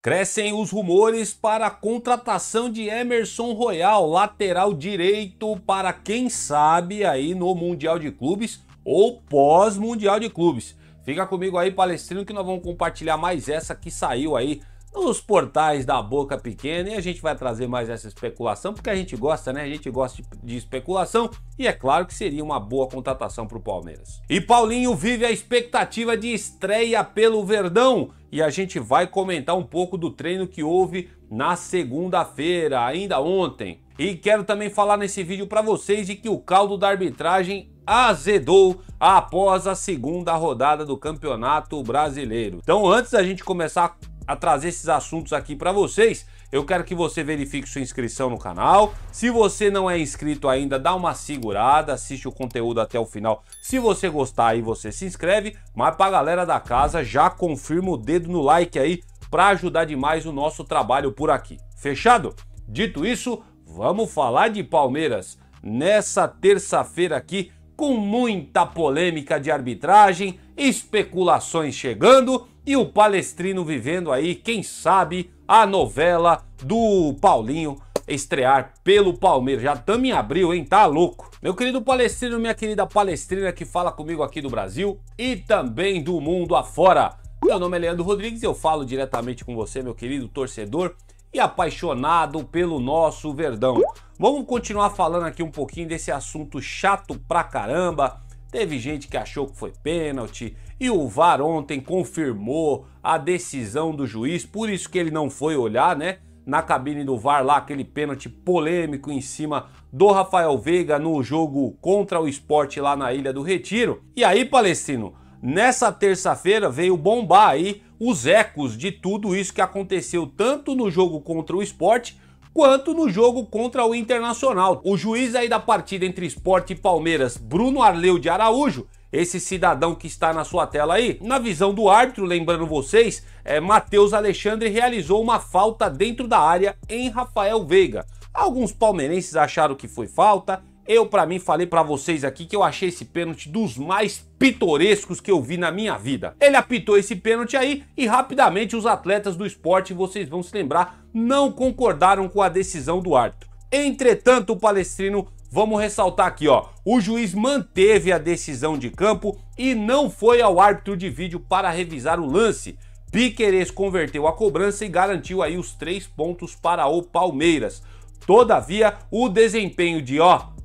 Crescem os rumores para a contratação de Emerson Royal, lateral direito, para quem sabe aí no Mundial de Clubes ou pós-Mundial de Clubes. Fica comigo aí, Palestrino, que nós vamos compartilhar mais essa que saiu aí nos portais da Boca Pequena, e a gente vai trazer mais essa especulação, porque a gente gosta, né? A gente gosta de especulação, e é claro que seria uma boa contratação para o Palmeiras. E Paulinho vive a expectativa de estreia pelo Verdão, e a gente vai comentar um pouco do treino que houve na segunda-feira, ainda ontem. E quero também falar nesse vídeo para vocês de que o caldo da arbitragem azedou após a segunda rodada do Campeonato Brasileiro. Então, antes da gente começar a trazer esses assuntos aqui para vocês, eu quero que você verifique sua inscrição no canal. Se você não é inscrito ainda, dá uma segurada, assiste o conteúdo até o final. Se você gostar aí, você se inscreve, mas pra galera da casa, já confirma o dedo no like aí para ajudar demais o nosso trabalho por aqui. Fechado? Dito isso, vamos falar de Palmeiras nessa terça-feira aqui, com muita polêmica de arbitragem, especulações chegando e o Palestrino vivendo aí, quem sabe, a novela do Paulinho estrear pelo Palmeiras. Já estamos em abril, hein? Tá louco? Meu querido Palestrino, minha querida Palestrina que fala comigo aqui do Brasil e também do mundo afora. Meu nome é Leandro Rodrigues e eu falo diretamente com você, meu querido torcedor e apaixonado pelo nosso Verdão. Vamos continuar falando aqui um pouquinho desse assunto chato pra caramba. Teve gente que achou que foi pênalti e o VAR ontem confirmou a decisão do juiz, por isso que ele não foi olhar, né? Na cabine do VAR lá, aquele pênalti polêmico em cima do Rafael Veiga no jogo contra o Sport lá na Ilha do Retiro. E aí, Palestrino, nessa terça-feira veio bombar aí os ecos de tudo isso que aconteceu tanto no jogo contra o Sport quanto no jogo contra o Internacional. O juiz aí da partida entre Sport e Palmeiras, Bruno Arleu de Araújo, esse cidadão que está na sua tela aí, na visão do árbitro, lembrando vocês, Matheus Alexandre realizou uma falta dentro da área em Rafael Veiga. Alguns palmeirenses acharam que foi falta. Eu, pra mim, falei pra vocês aqui que eu achei esse pênalti dos mais pitorescos que eu vi na minha vida. Ele apitou esse pênalti aí e rapidamente os atletas do Sport, vocês vão se lembrar, não concordaram com a decisão do árbitro. Entretanto, o Palestrino, vamos ressaltar aqui, ó, o juiz manteve a decisão de campo e não foi ao árbitro de vídeo para revisar o lance. Piquerez converteu a cobrança e garantiu aí os 3 pontos para o Palmeiras. Todavia, o desempenho de,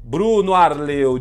Bruno Arleu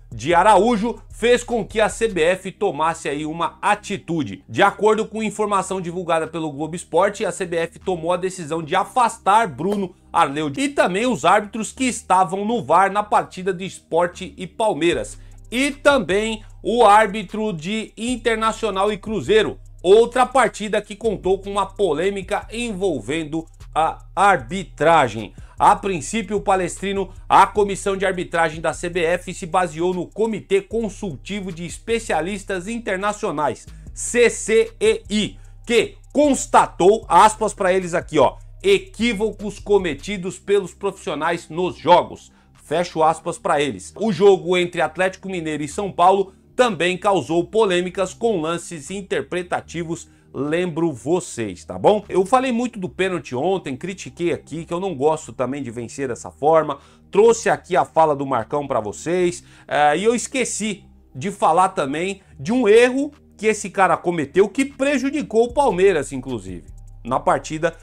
de Araújo fez com que a CBF tomasse aí uma atitude. De acordo com informação divulgada pelo Globo Esporte, a CBF tomou a decisão de afastar Bruno Arleu e também os árbitros que estavam no VAR na partida de Sport e Palmeiras. E também o árbitro de Internacional e Cruzeiro, outra partida que contou com uma polêmica envolvendo a arbitragem. A princípio, o Palestrino, a comissão de arbitragem da CBF se baseou no Comitê Consultivo de Especialistas Internacionais, CCEI, que constatou, aspas para eles aqui, equívocos cometidos pelos profissionais nos jogos, fecho aspas para eles. O jogo entre Atlético Mineiro e São Paulo também causou polêmicas com lances interpretativos, lembro vocês, tá bom? Eu falei muito do pênalti ontem, critiquei aqui que eu não gosto também de vencer dessa forma, trouxe aqui a fala do Marcão para vocês, e eu esqueci de falar também de um erro que esse cara cometeu que prejudicou o Palmeiras, inclusive, na partida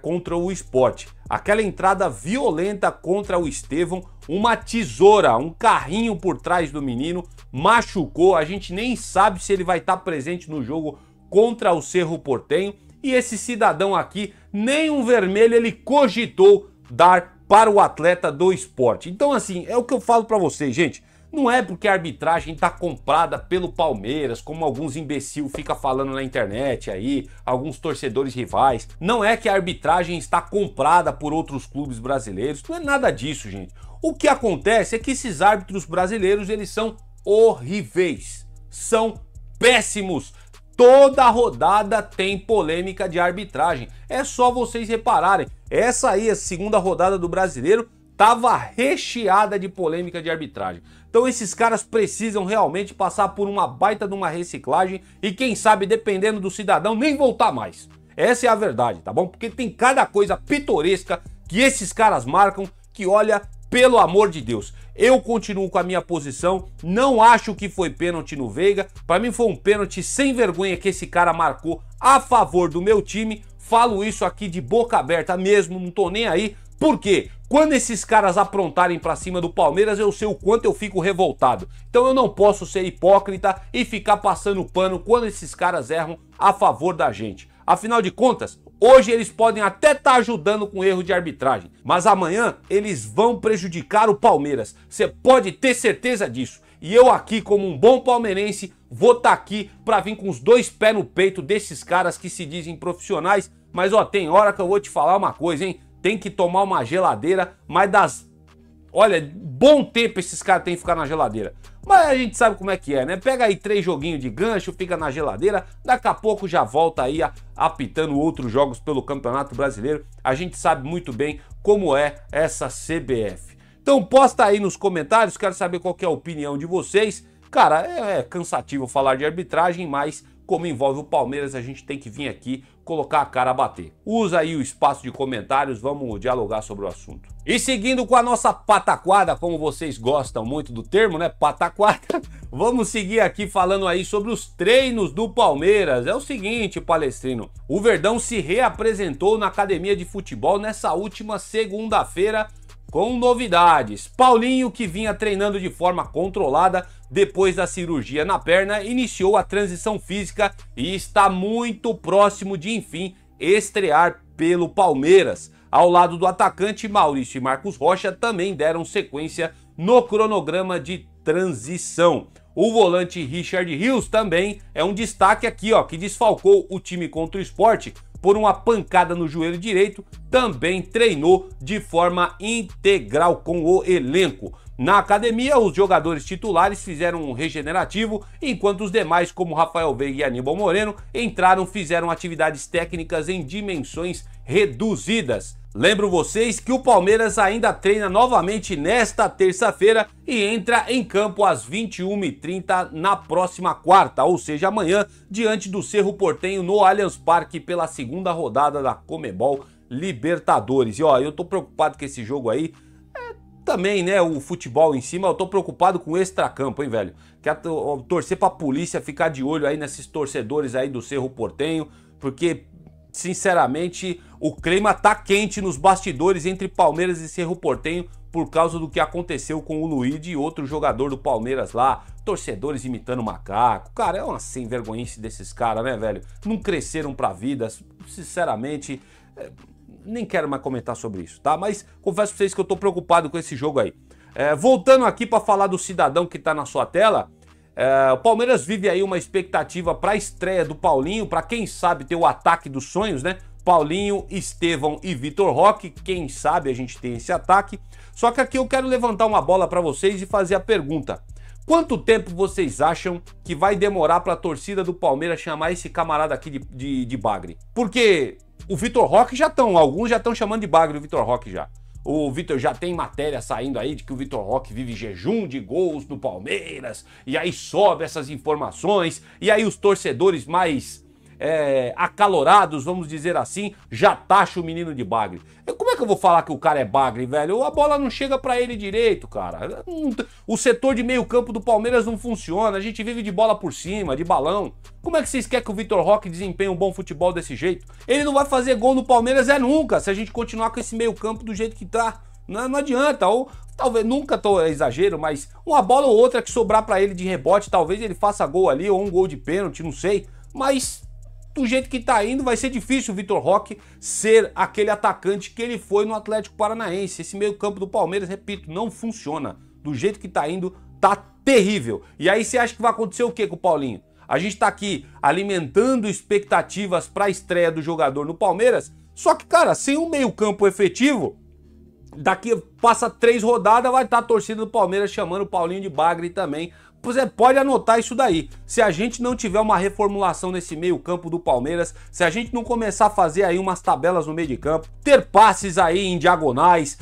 contra o Sport. Aquela entrada violenta contra o Estevão, uma tesoura, um carrinho por trás do menino, machucou, a gente nem sabe se ele vai estar presente no jogo contra o Cerro Porteño, e esse cidadão aqui, nem um vermelho ele cogitou dar para o atleta do Sport. Então assim, é o que eu falo para vocês, gente, não é porque a arbitragem tá comprada pelo Palmeiras, como alguns imbecil fica falando na internet aí, alguns torcedores rivais, não é que a arbitragem está comprada por outros clubes brasileiros, não é nada disso, gente. O que acontece é que esses árbitros brasileiros, eles são horríveis, são péssimos. Toda rodada tem polêmica de arbitragem. É só vocês repararem. Essa aí, a segunda rodada do Brasileiro, tava recheada de polêmica de arbitragem. Então esses caras precisam realmente passar por uma baita de uma reciclagem e quem sabe, dependendo do cidadão, nem voltar mais. Essa é a verdade, tá bom? Porque tem cada coisa pitoresca que esses caras marcam que, olha, pelo amor de Deus. Eu continuo com a minha posição, não acho que foi pênalti no Veiga. Para mim foi um pênalti sem vergonha que esse cara marcou a favor do meu time. Falo isso aqui de boca aberta mesmo, não tô nem aí. Por quê? Quando esses caras aprontarem pra cima do Palmeiras, eu sei o quanto eu fico revoltado. Então eu não posso ser hipócrita e ficar passando pano quando esses caras erram a favor da gente. Afinal de contas, hoje eles podem até estar ajudando com erro de arbitragem, mas amanhã eles vão prejudicar o Palmeiras. Você pode ter certeza disso. E eu aqui, como um bom palmeirense, vou estar aqui para vir com os dois pés no peito desses caras que se dizem profissionais. Mas ó, tem hora que eu vou te falar uma coisa, hein? Tem que tomar uma geladeira, mas das... Olha, bom tempo esses caras têm que ficar na geladeira. Mas a gente sabe como é que é, né? Pega aí 3 joguinhos de gancho, fica na geladeira, daqui a pouco já volta aí apitando outros jogos pelo Campeonato Brasileiro. A gente sabe muito bem como é essa CBF. Então posta aí nos comentários, quero saber qual que é a opinião de vocês. Cara, é cansativo falar de arbitragem, mas como envolve o Palmeiras, a gente tem que vir aqui colocar a cara a bater. Usa aí o espaço de comentários, vamos dialogar sobre o assunto. E seguindo com a nossa pataquada, como vocês gostam muito do termo, né? Pataquada. Vamos seguir aqui falando aí sobre os treinos do Palmeiras. É o seguinte, Palestrino. O Verdão se reapresentou na academia de futebol nessa última segunda-feira com novidades. Paulinho, que vinha treinando de forma controlada depois da cirurgia na perna, iniciou a transição física e está muito próximo de, enfim, estrear pelo Palmeiras. Ao lado do atacante, Maurício e Marcos Rocha também deram sequência no cronograma de transição. O volante Richard Rios também é um destaque aqui, ó, que desfalcou o time contra o Sport por uma pancada no joelho direito, também treinou de forma integral com o elenco. Na academia, os jogadores titulares fizeram um regenerativo, enquanto os demais, como Rafael Veiga e Aníbal Moreno, fizeram atividades técnicas em dimensões reduzidas. Lembro vocês que o Palmeiras ainda treina novamente nesta terça-feira e entra em campo às 21h30 na próxima quarta, ou seja, amanhã, diante do Cerro Porteño no Allianz Parque pela segunda rodada da Conmebol Libertadores. E ó, eu tô preocupado com esse jogo aí. Também, né, o futebol em cima, eu tô preocupado com o extracampo, hein, velho? Quero torcer pra polícia ficar de olho aí nesses torcedores aí do Cerro Porteño, porque, sinceramente, o clima tá quente nos bastidores entre Palmeiras e Cerro Porteño por causa do que aconteceu com o Luigi e outro jogador do Palmeiras lá, torcedores imitando macaco. Cara, é uma sem vergonhice desses caras, né, velho? Não cresceram pra vida, sinceramente... Nem quero mais comentar sobre isso, tá? Mas confesso pra vocês que eu tô preocupado com esse jogo aí. Voltando aqui para falar do cidadão que tá na sua tela, o Palmeiras vive aí uma expectativa para a estreia do Paulinho, para quem sabe ter o ataque dos sonhos, né? Paulinho, Estevão e Vitor Roque, quem sabe a gente tem esse ataque. Só que aqui eu quero levantar uma bola para vocês e fazer a pergunta. Quanto tempo vocês acham que vai demorar para a torcida do Palmeiras chamar esse camarada aqui de bagre? Porque... o Vitor Roque alguns já estão chamando de bagre o Vitor Roque já. O Vitor já tem matéria saindo aí de que o Vitor Roque vive jejum de gols no Palmeiras, e aí sobe essas informações, e aí os torcedores mais acalorados, vamos dizer assim, já taxam o menino de bagre. Como é que eu vou falar que o cara é bagre, velho? A bola não chega pra ele direito, cara. O setor de meio campo do Palmeiras não funciona, a gente vive de bola por cima, de balão. Como é que vocês querem que o Vitor Roque desempenhe um bom futebol desse jeito? Ele não vai fazer gol no Palmeiras nunca, se a gente continuar com esse meio campo do jeito que tá. Não adianta, ou talvez, nunca tô exagero, mas uma bola ou outra que sobrar pra ele de rebote, talvez ele faça gol ali, ou um gol de pênalti, não sei. Mas do jeito que tá indo, vai ser difícil o Vitor Roque ser aquele atacante que ele foi no Atlético Paranaense. Esse meio campo do Palmeiras, repito, não funciona. Do jeito que tá indo, tá terrível. E aí você acha que vai acontecer o que com o Paulinho? A gente tá aqui alimentando expectativas para a estreia do jogador no Palmeiras, só que, cara, sem um meio campo efetivo, daqui passa 3 rodadas, vai estar a torcida do Palmeiras chamando o Paulinho de bagre também, Você pode anotar isso daí. Se a gente não tiver uma reformulação nesse meio campo do Palmeiras, se a gente não começar a fazer aí umas tabelas no meio de campo, ter passes aí em diagonais,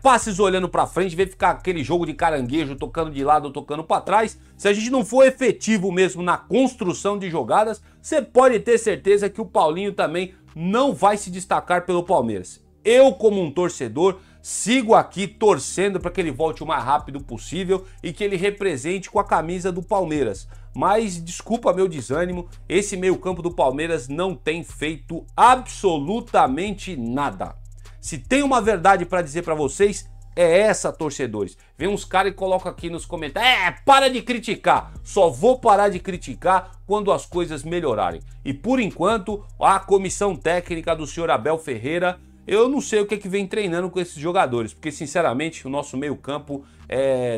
passes olhando pra frente, ver ficar aquele jogo de caranguejo, tocando de lado ou tocando pra trás, se a gente não for efetivo mesmo na construção de jogadas, você pode ter certeza que o Paulinho também não vai se destacar pelo Palmeiras. Eu, como um torcedor, sigo aqui torcendo para que ele volte o mais rápido possível e que ele represente com a camisa do Palmeiras. Mas, desculpa meu desânimo, esse meio-campo do Palmeiras não tem feito absolutamente nada. Se tem uma verdade para dizer para vocês, é essa, torcedores. Vem uns caras e colocam aqui nos comentários: para de criticar. Só vou parar de criticar quando as coisas melhorarem. E por enquanto, a comissão técnica do senhor Abel Ferreira, eu não sei o que vem treinando com esses jogadores, porque sinceramente o nosso meio campo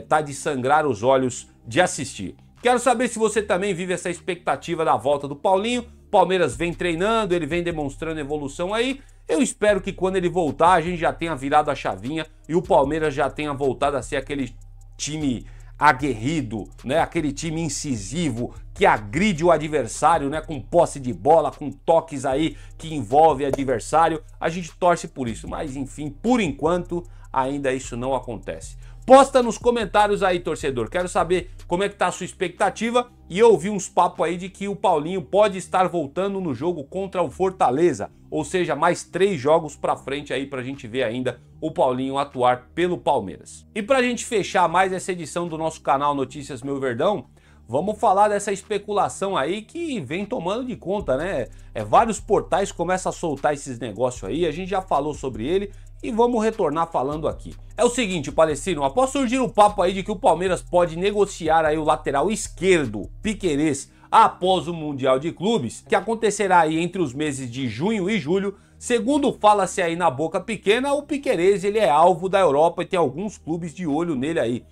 tá de sangrar os olhos de assistir. Quero saber se você também vive essa expectativa da volta do Paulinho. Palmeiras vem treinando, ele vem demonstrando evolução aí. Eu espero que quando ele voltar a gente já tenha virado a chavinha e o Palmeiras já tenha voltado a ser aquele time aguerrido, né? Aquele time incisivo que agride o adversário, né? Com posse de bola, com toques aí que envolve o adversário. A gente torce por isso, mas enfim, por enquanto ainda isso não acontece. Posta nos comentários aí, torcedor. Quero saber como é que tá a sua expectativa. E eu ouvi uns papos aí de que o Paulinho pode estar voltando no jogo contra o Fortaleza. Ou seja, mais 3 jogos pra frente aí pra gente ver ainda o Paulinho atuar pelo Palmeiras. E pra gente fechar mais essa edição do nosso canal Notícias Meu Verdão, vamos falar dessa especulação aí que vem tomando de conta, né? Vários portais começam a soltar esses negócios aí, a gente já falou sobre ele e vamos retornar falando aqui. É o seguinte, Palestino, após surgir o papo aí de que o Palmeiras pode negociar aí o lateral esquerdo, Piquerez, após o Mundial de Clubes, que acontecerá aí entre os meses de junho e julho, segundo fala-se aí na boca pequena, o Piquerez ele é alvo da Europa e tem alguns clubes de olho nele aí.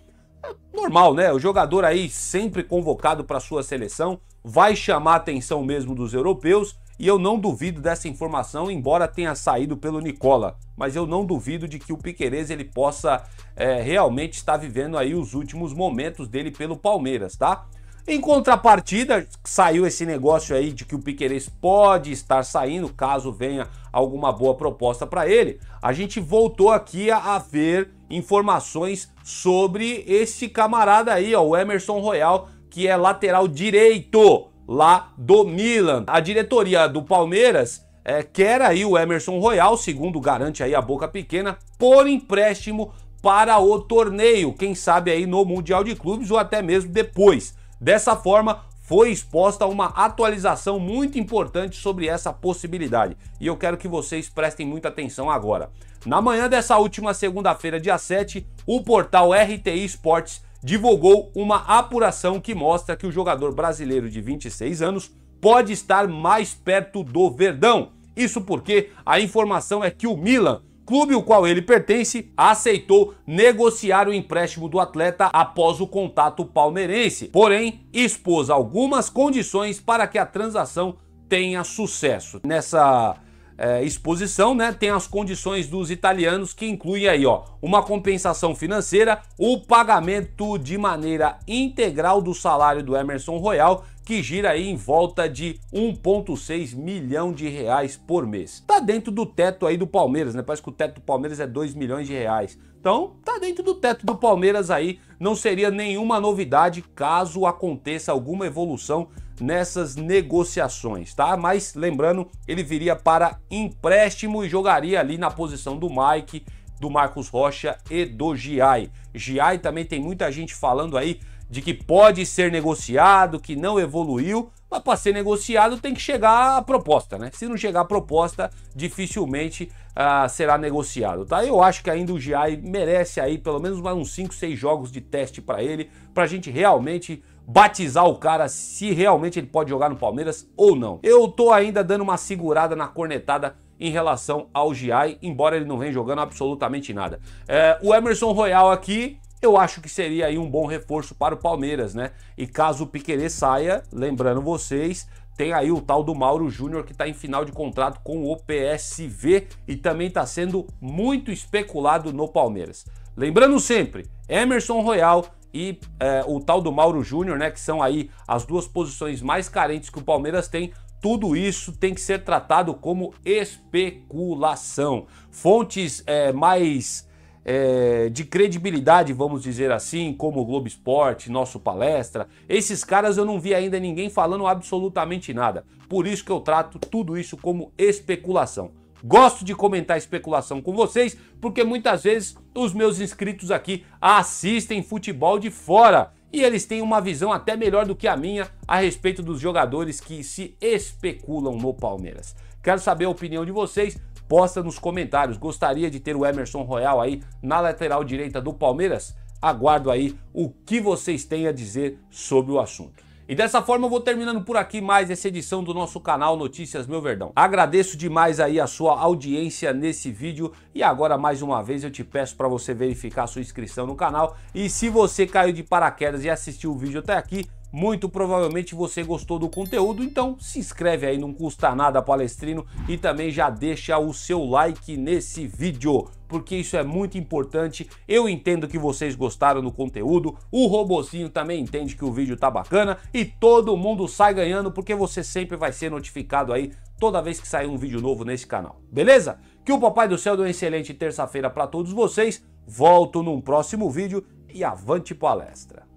Normal, né? O jogador aí sempre convocado para sua seleção, vai chamar a atenção mesmo dos europeus e eu não duvido dessa informação, embora tenha saído pelo Nicola, mas eu não duvido de que o Piquerez ele possa realmente estar vivendo aí os últimos momentos dele pelo Palmeiras, tá? Em contrapartida, saiu esse negócio aí de que o Piquerez pode estar saindo, caso venha alguma boa proposta para ele. A gente voltou aqui a ver informações sobre esse camarada aí, ó, o Emerson Royal, que é lateral direito lá do Milan. A diretoria do Palmeiras quer aí o Emerson Royal, segundo garante aí a boca pequena, por empréstimo para o torneio, quem sabe aí no Mundial de Clubes ou até mesmo depois. Dessa forma, foi exposta uma atualização muito importante sobre essa possibilidade. E eu quero que vocês prestem muita atenção agora. Na manhã dessa última segunda-feira, dia 7, o portal RTI Sports divulgou uma apuração que mostra que o jogador brasileiro de 26 anos pode estar mais perto do Verdão. Isso porque a informação é que o Milan, clube ao qual ele pertence, aceitou negociar o empréstimo do atleta após o contato palmeirense, porém expôs algumas condições para que a transação tenha sucesso. Nessa exposição, né, tem as condições dos italianos que incluem aí, ó, uma compensação financeira, o pagamento de maneira integral do salário do Emerson Royal, que gira aí em volta de 1,6 milhão de reais por mês. Tá dentro do teto aí do Palmeiras, né? Parece que o teto do Palmeiras é 2 milhões de reais. Então, tá dentro do teto do Palmeiras aí, não seria nenhuma novidade caso aconteça alguma evolução nessas negociações, tá? Mas lembrando, ele viria para empréstimo e jogaria ali na posição do Mike, do Marcos Rocha e do Giai. Giai também tem muita gente falando aí de que pode ser negociado, que não evoluiu, mas para ser negociado tem que chegar a proposta, né? Se não chegar a proposta, dificilmente será negociado, tá? Eu acho que ainda o Giai merece aí pelo menos uns 5, 6 jogos de teste para ele, pra gente realmente batizar o cara se realmente ele pode jogar no Palmeiras ou não. Eu tô ainda dando uma segurada na cornetada em relação ao Giai, embora ele não venha jogando absolutamente nada. O Emerson Royal aqui, eu acho que seria aí um bom reforço para o Palmeiras, né? E caso o Piquerez saia, lembrando vocês, tem aí o tal do Mauro Júnior que está em final de contrato com o PSV e também está sendo muito especulado no Palmeiras. Lembrando sempre, Emerson Royal e o tal do Mauro Júnior, né, que são aí as duas posições mais carentes que o Palmeiras tem. Tudo isso tem que ser tratado como especulação. Fontes mais de credibilidade, vamos dizer assim, como o Globo Esporte, Nosso Palestra, esses caras eu não vi ainda ninguém falando absolutamente nada. Por isso que eu trato tudo isso como especulação. Gosto de comentar especulação com vocês, porque muitas vezes os meus inscritos aqui assistem futebol de fora e eles têm uma visão até melhor do que a minha a respeito dos jogadores que se especulam no Palmeiras. Quero saber a opinião de vocês, posta nos comentários. Gostaria de ter o Emerson Royal aí na lateral direita do Palmeiras? Aguardo aí o que vocês têm a dizer sobre o assunto. E dessa forma eu vou terminando por aqui mais essa edição do nosso canal Notícias Meu Verdão. Agradeço demais aí a sua audiência nesse vídeo e agora mais uma vez eu te peço para você verificar a sua inscrição no canal e se você caiu de paraquedas e assistiu o vídeo até aqui, muito provavelmente você gostou do conteúdo, então se inscreve aí, não custa nada, palestrino, e também já deixa o seu like nesse vídeo, porque isso é muito importante. Eu entendo que vocês gostaram do conteúdo, o robozinho também entende que o vídeo tá bacana e todo mundo sai ganhando, porque você sempre vai ser notificado aí toda vez que sair um vídeo novo nesse canal, beleza? Que o Papai do Céu dê uma excelente terça-feira para todos vocês, volto num próximo vídeo e avante palestra!